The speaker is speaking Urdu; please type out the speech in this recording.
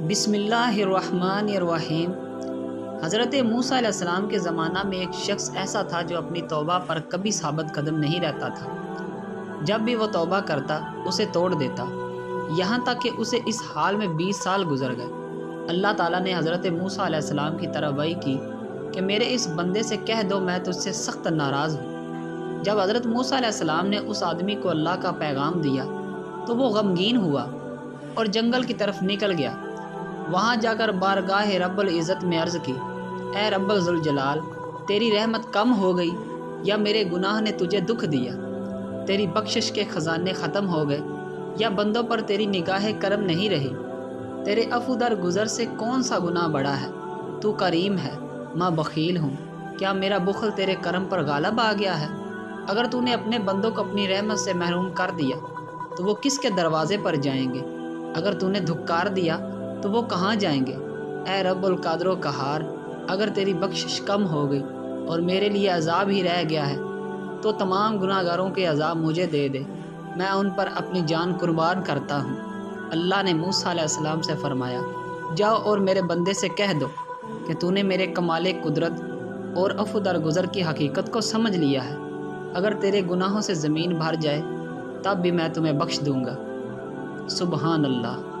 بسم اللہ الرحمن الرحیم۔ حضرت موسیٰ علیہ السلام کے زمانہ میں ایک شخص ایسا تھا جو اپنی توبہ پر کبھی ثابت قدم نہیں رہتا تھا۔ جب بھی وہ توبہ کرتا اسے توڑ دیتا، یہاں تک کہ اسے اس حال میں 20 سال گزر گئے۔ اللہ تعالیٰ نے حضرت موسیٰ علیہ السلام کی طرف وحی کی کہ میرے اس بندے سے کہہ دو میں تجھ سے سخت ناراض ہوں۔ جب حضرت موسیٰ علیہ السلام نے اس آدمی کو اللہ کا پیغام دیا تو وہ غمگین ہوا اور جنگل کی طرف نکل گیا۔ وہاں جا کر بارگاہ رب العزت میں عرض کی، اے رب ذوالجلال، تیری رحمت کم ہو گئی یا میرے گناہ نے تجھے دکھ دیا؟ تیری بخشش کے خزانے ختم ہو گئے یا بندوں پر تیری نگاہ کرم نہیں رہی؟ تیرے عفو در گزر سے کون سا گناہ بڑا ہے؟ تو کریم ہے، میں بخیل ہوں۔ کیا میرا بخل تیرے کرم پر غالب آ گیا ہے؟ اگر تو نے اپنے بندوں کو اپنی رحمت سے محروم کر دیا تو وہ کس کے دروازے پر جائیں گے؟ اگر تو نے دھکار دیا تو وہ کہاں جائیں گے؟ اے رب القادر و قہار، اگر تیری بخشش کم ہو گئی اور میرے لیے عذاب ہی رہ گیا ہے تو تمام گناہ گاروں کے عذاب مجھے دے دے، میں ان پر اپنی جان قربان کرتا ہوں۔ اللہ نے موسیٰ علیہ السلام سے فرمایا، جاؤ اور میرے بندے سے کہہ دو کہ تو نے میرے کمال قدرت اور عفو درگزر کی حقیقت کو سمجھ لیا ہے۔ اگر تیرے گناہوں سے زمین بھر جائے تب بھی میں تمہیں بخش دوں گا۔ سبحان اللہ۔